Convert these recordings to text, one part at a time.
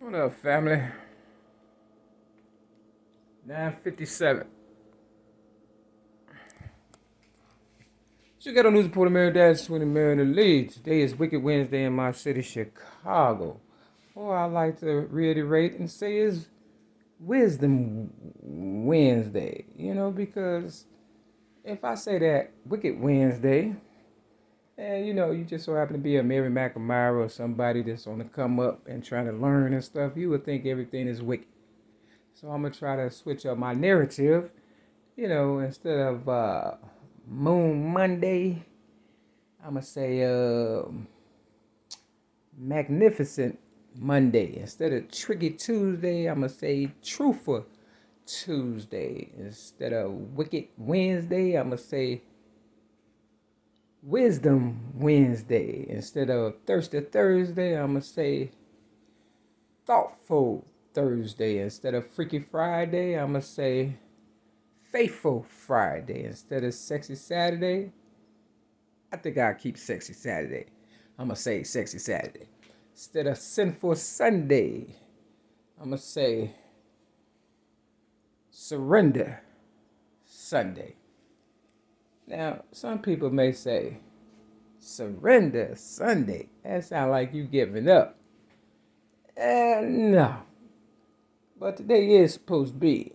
What up, family? 9:57. Chicago News Reporter Mary Dash 20 Mary in the lead. Today is Wicked Wednesday in my city, Chicago. Or I like to reiterate and say is Wisdom Wednesday. Because if I say that Wicked Wednesday, and you just so happen to be a Mary McNamara or somebody that's on the come up and trying to learn and stuff, you would think everything is wicked. So I'm gonna try to switch up my narrative. Instead of Moon Monday, I'm gonna say Magnificent Monday. Instead of Tricky Tuesday, I'm gonna say Truthful Tuesday. Instead of Wicked Wednesday, I'm gonna say Wisdom Wednesday. Instead of Thirsty Thursday, I'm gonna say Thoughtful Thursday. Instead of Freaky Friday, I'm gonna say Faithful Friday. Instead of Sexy Saturday, I think I'll keep Sexy Saturday. I'm going to say Sexy Saturday. Instead of Sinful Sunday, I'm going to say Surrender Sunday. Now, some people may say, Surrender Sunday. That sounds like you giving up. No. But today is supposed to be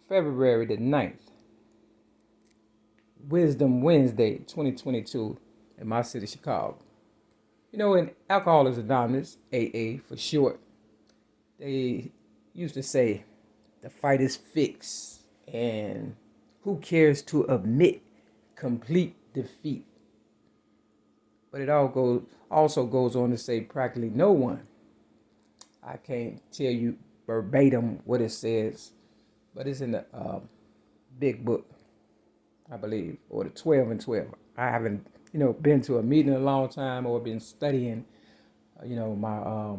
February the 9th. Wisdom Wednesday 2022 in my city, Chicago. In Alcoholics Anonymous, AA for short, they used to say the fight is fixed and who cares to admit complete defeat. But it also goes on to say practically no one. I can't tell you verbatim what it says, but it's in the big book, I believe, or the 12 and 12. I haven't, been to a meeting in a long time or been studying, my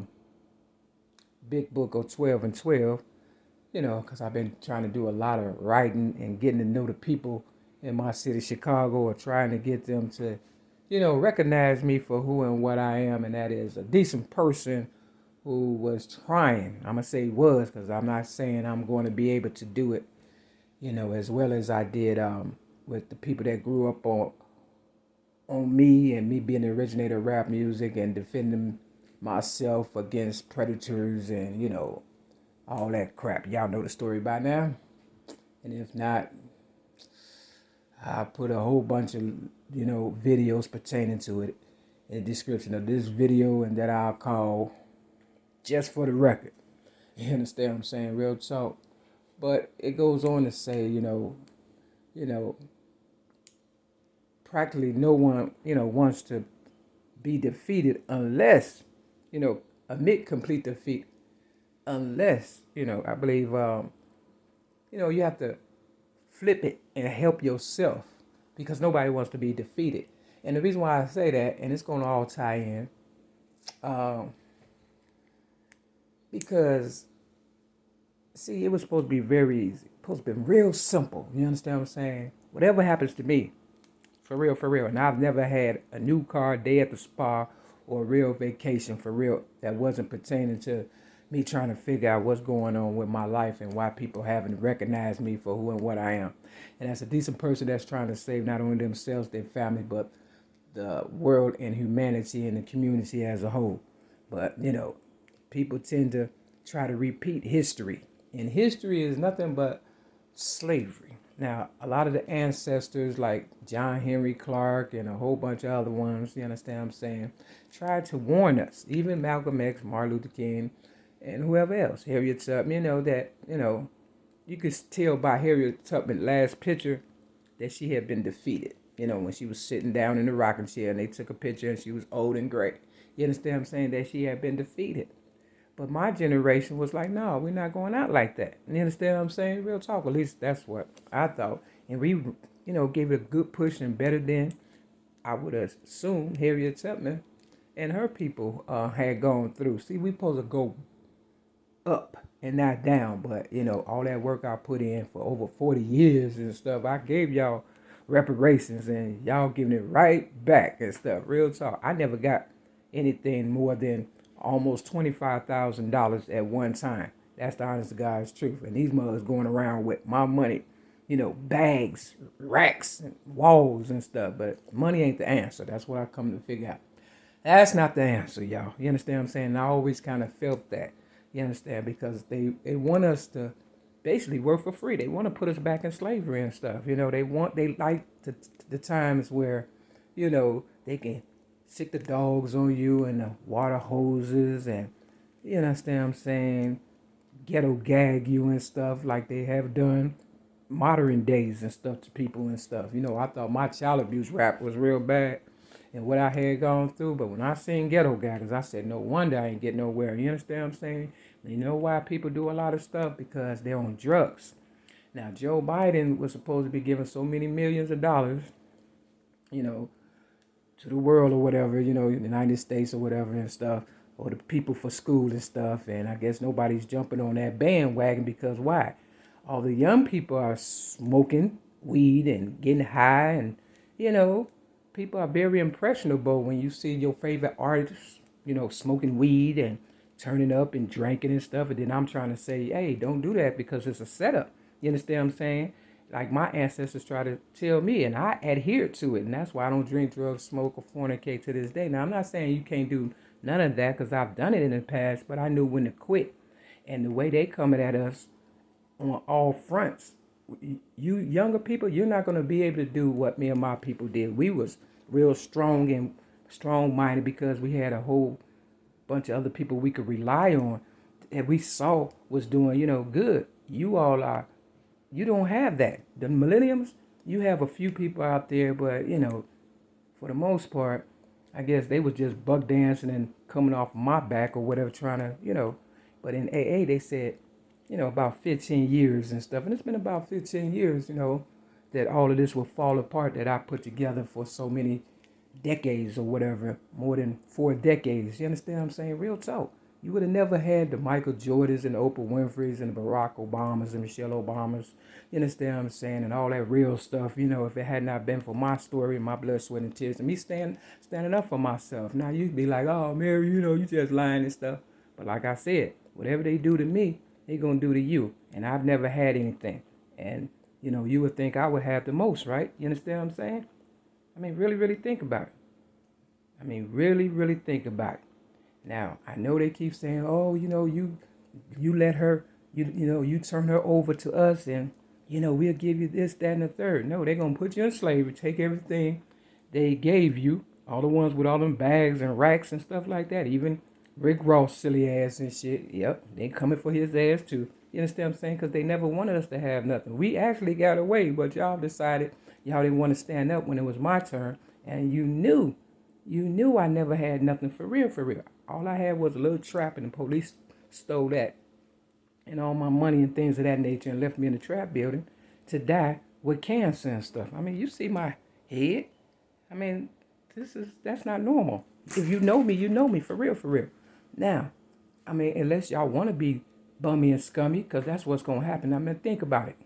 big book of 12 and 12, because I've been trying to do a lot of writing and getting to know the people in my city, Chicago, or trying to get them to, recognize me for who and what I am, and that is a decent person who was trying. I'm going to say was, because I'm not saying I'm going to be able to do it, as well as I did with the people that grew up on me and me being the originator of rap music and defending myself against predators and, all that crap. Y'all know the story by now. And if not, I put a whole bunch of, videos pertaining to it in the description of this video, and that I'll call Just for the Record. You understand what I'm saying? Real talk. But it goes on to say, practically no one, wants to be defeated unless, admit complete defeat. Unless, I believe, you have to flip it and help yourself, because nobody wants to be defeated. And the reason why I say that, and it's going to all tie in, because, see, it was supposed to be very easy. Supposed to be real simple. You understand what I'm saying? Whatever happens to me, for real. And I've never had a new car, day at the spa, or a real vacation for real that wasn't pertaining to me trying to figure out what's going on with my life and why people haven't recognized me for who and what I am. And as a decent person that's trying to save not only themselves, their family, but the world and humanity and the community as a whole. But, people tend to try to repeat history. And history is nothing but slavery. Now, a lot of the ancestors like John Henry Clark and a whole bunch of other ones, you understand what I'm saying, tried to warn us. Even Malcolm X, Martin Luther King, and whoever else, Harriet Tubman, that, you could tell by Harriet Tubman's last picture that she had been defeated. When she was sitting down in the rocking chair and they took a picture and she was old and gray. You understand what I'm saying? That she had been defeated. But my generation was like, no, we're not going out like that. You understand what I'm saying? Real talk. At least that's what I thought. And we, gave it a good push, and better than I would assume Harriet Tubman and her people had gone through. See, we supposed to go up and not down. But, all that work I put in for over 40 years and stuff, I gave y'all reparations and y'all giving it right back and stuff. Real talk. I never got anything more than almost $25,000 at one time. That's the honest to God's truth. And these mothers going around with my money, bags, racks, and walls and stuff. But money ain't the answer. That's what I come to figure out. That's not the answer, y'all. You understand what I'm saying? And I always kind of felt that. You understand? Because they want us to basically work for free. They want to put us back in slavery and stuff. They like the times where, they can sick the dogs on you and the water hoses and, you understand what I'm saying, ghetto gag you and stuff like they have done modern days and stuff to people and stuff. I thought my child abuse rap was real bad and what I had gone through, but when I seen ghetto gaggers, I said, no wonder I ain't get nowhere. You understand what I'm saying? You know why people do a lot of stuff? Because they're on drugs. Now, Joe Biden was supposed to be giving so many millions of dollars, to the world or whatever, the United States or whatever and stuff, or the people for school and stuff. And I guess nobody's jumping on that bandwagon because why? All the young people are smoking weed and getting high and, people are very impressionable when you see your favorite artists, smoking weed and turning up and drinking and stuff. And then I'm trying to say, hey, don't do that because it's a setup. You understand what I'm saying? Like my ancestors try to tell me, and I adhere to it. And that's why I don't drink, drugs, smoke, or fornicate to this day. Now, I'm not saying you can't do none of that because I've done it in the past, but I knew when to quit. And the way they coming at us on all fronts, you younger people, you're not going to be able to do what me and my people did. We was real strong and strong-minded because we had a whole bunch of other people we could rely on that we saw was doing, good. You all are. You don't have that. The millenniums, you have a few people out there, but, for the most part, I guess they was just buck dancing and coming off my back or whatever, trying to, But in AA, they said, about 15 years and stuff. And it's been about 15 years, that all of this will fall apart that I put together for so many decades or whatever, more than 4 decades. You understand what I'm saying? Real talk. You would have never had the Michael Jordans and the Oprah Winfreys and the Barack Obamas and Michelle Obamas, you understand what I'm saying, and all that real stuff, if it had not been for my story, my blood, sweat, and tears, and me standing up for myself. Now, you'd be like, oh, Mary, you just lying and stuff. But like I said, whatever they do to me, they going to do to you. And I've never had anything. And, you would think I would have the most, right? You understand what I'm saying? I mean, really, really think about it. Really, really think about it. Now, I know they keep saying, oh, you let her, you turn her over to us and, we'll give you this, that, and the third. No, they're going to put you in slavery, take everything they gave you, all the ones with all them bags and racks and stuff like that. Even Rick Ross, silly ass and shit. Yep, they coming for his ass too. You understand what I'm saying? Because they never wanted us to have nothing. We actually got away, but y'all decided y'all didn't want to stand up when it was my turn. And you knew I never had nothing for real, for real. All I had was a little trap and the police stole that and all my money and things of that nature and left me in the trap building to die with cancer and stuff. You see my head. That's not normal. If you know me for real, for real. Now, unless y'all want to be bummy and scummy, because that's what's going to happen. Think about it.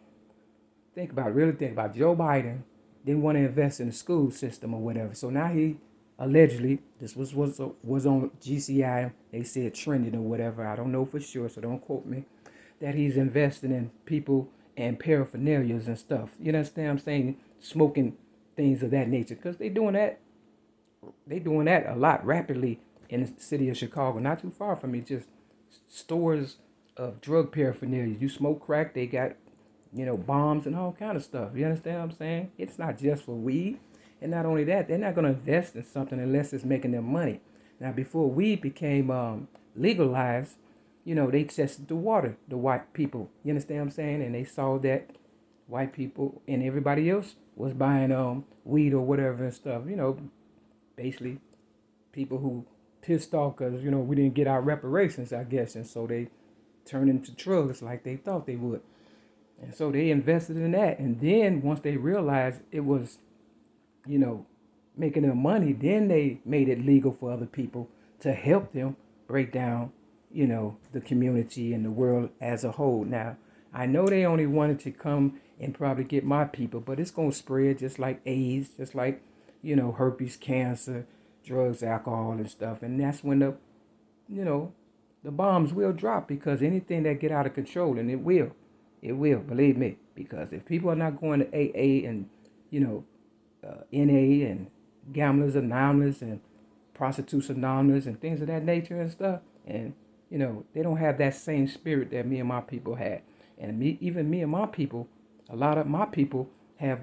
Really think about it. Joe Biden didn't want to invest in the school system or whatever. So now he allegedly, this was on GCI, they said trending or whatever, I don't know for sure, so don't quote me, that he's investing in people and paraphernalias and stuff. You understand what I'm saying? Smoking things of that nature, because they doing that a lot rapidly in the city of Chicago, not too far from me, just stores of drug paraphernalia. You smoke crack, they got, bombs and all kind of stuff. You understand what I'm saying? It's not just for weed. And not only that, they're not going to invest in something unless it's making them money. Now, before weed became legalized, they tested the water, the white people. You understand what I'm saying? And they saw that white people and everybody else was buying weed or whatever and stuff. Basically people who pissed off because, we didn't get our reparations, I guess. And so they turned into drugs like they thought they would. And so they invested in that. And then once they realized it was, making them money, then they made it legal for other people to help them break down, the community and the world as a whole. Now, I know they only wanted to come and probably get my people, but it's going to spread just like AIDS, just like, herpes, cancer, drugs, alcohol and stuff. And that's when the you know, the bombs will drop, because anything that get out of control, and it will, believe me, because if people are not going to AA and, you know, NA and Gamblers Anonymous and Prostitutes Anonymous and things of that nature and stuff, and, you know, they don't have that same spirit that me and my people had. And even me and my people, a lot of my people have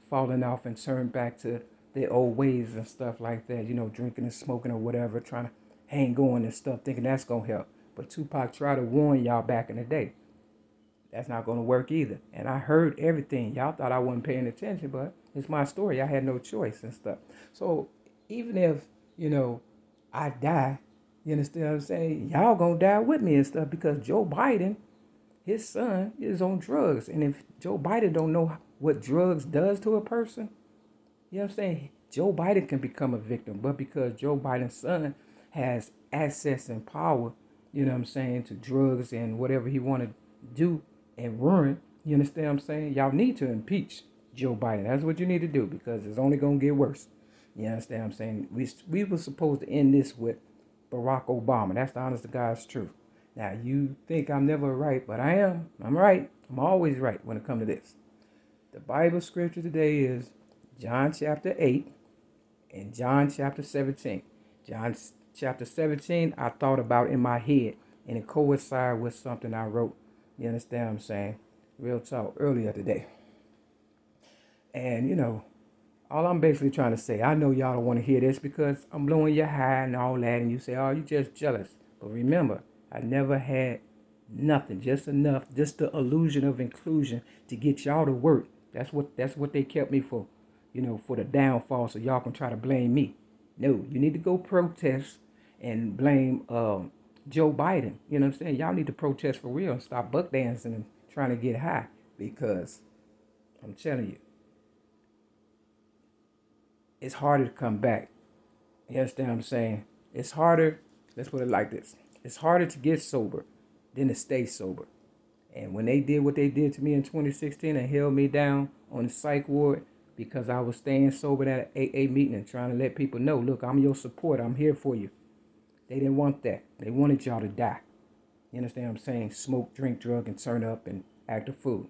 fallen off and turned back to their old ways and stuff like that, you know, drinking and smoking or whatever, trying to hang on and stuff, thinking that's going to help. But Tupac tried to warn y'all back in the day. That's not going to work either. And I heard everything. Y'all thought I wasn't paying attention, but it's my story. I had no choice and stuff. So even if, you know, I die, you understand what I'm saying? Y'all going to die with me and stuff, because Joe Biden, his son, is on drugs. And if Joe Biden don't know what drugs does to a person, you know what I'm saying? Joe Biden can become a victim, but because Joe Biden's son has access and power, you know what I'm saying, to drugs and whatever he want to do and ruin, you understand what I'm saying? Y'all need to impeach Joe Biden. That's what you need to do, because it's only going to get worse. You understand what I'm saying? We were supposed to end this with Barack Obama. That's the honest to God's truth. Now, you think I'm never right, but I am. I'm right. I'm always right when it comes to this. The Bible scripture today is John chapter 8 and John chapter 17. John chapter 17, I thought about in my head, and it coincided with something I wrote. You understand what I'm saying? Real talk, earlier today. And, you know, all I'm basically trying to say, I know y'all don't want to hear this because I'm blowing your high and all that, and you say, oh, you just jealous. But remember, I never had nothing, just enough, just the illusion of inclusion to get y'all to work. That's what they kept me for, you know, for the downfall, so y'all can try to blame me. No, you need to go protest and blame Joe Biden. You know what I'm saying? Y'all need to protest for real and stop buck dancing and trying to get high, because I'm telling you, it's harder to come back. You understand what I'm saying? It's harder, let's put it like this. It's harder to get sober than to stay sober. And when they did what they did to me in 2016 and held me down on the psych ward because I was staying sober at an AA meeting and trying to let people know, look, I'm your support. I'm here for you. They didn't want that. They wanted y'all to die. You understand what I'm saying? Smoke, drink, drug, and turn up and act a fool.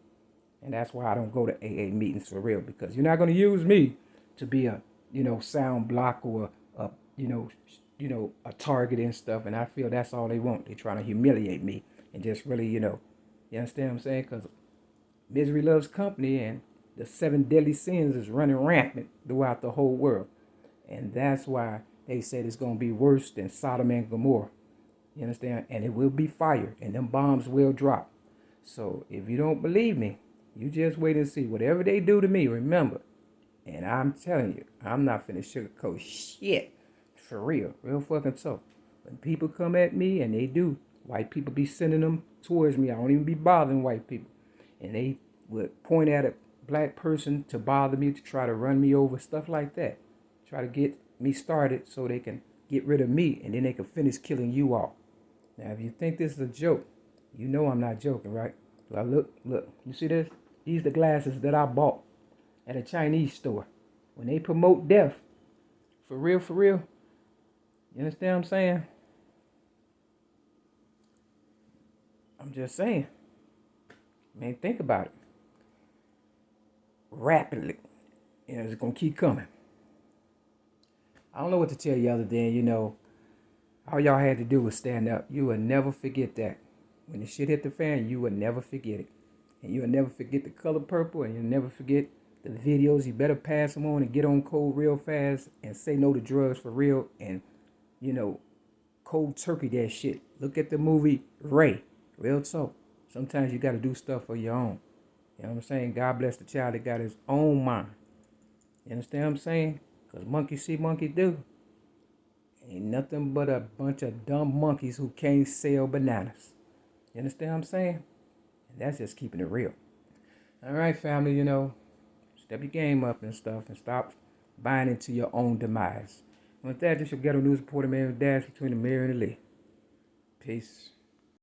And that's why I don't go to AA meetings for real, because you're not going to use me to be a, you know, sound block or a, you know, a target and stuff. And I feel that's all they want. They're trying to humiliate me and just really, you know, you understand what I'm saying? Because misery loves company, and the 7 deadly sins is running rampant throughout the whole world. And that's why they said it's going to be worse than Sodom and Gomorrah. You understand? And it will be fire, and them bombs will drop. So if you don't believe me, you just wait and see. Whatever they do to me, remember. And I'm telling you, I'm not finna sugarcoat shit. For real. Real fucking so. When people come at me, and they do, white people be sending them towards me. I don't even be bothering white people. And they would point at a black person to bother me, to try to run me over, stuff like that. Try to get me started so they can get rid of me, and then they can finish killing you all. Now, if you think this is a joke, you know I'm not joking, right? Well, look, you see this? These are the glasses that I bought at a Chinese store. When they promote death, for real, you understand what I'm saying? I'm just saying. Man, think about it. Rapidly. You know, it's going to keep coming. I don't know what to tell you other than, you know, all y'all had to do was stand up. You will never forget that. When the shit hit the fan, you will never forget it. And you will never forget the color purple, and you'll never forget the videos. You better pass them on and get on code real fast and say no to drugs for real, and, you know, cold turkey that shit. Look at the movie Ray. Real talk. Sometimes you got to do stuff for your own. You know what I'm saying? God bless the child that got his own mind. You understand what I'm saying? Because monkey see, monkey do. Ain't nothing but a bunch of dumb monkeys who can't sell bananas. You understand what I'm saying? And that's just keeping it real. All right, family, you know, step your game up and stuff, and stop buying into your own demise. With that, this is your ghetto news reporter, man, dash between the mirror and the lee. Peace.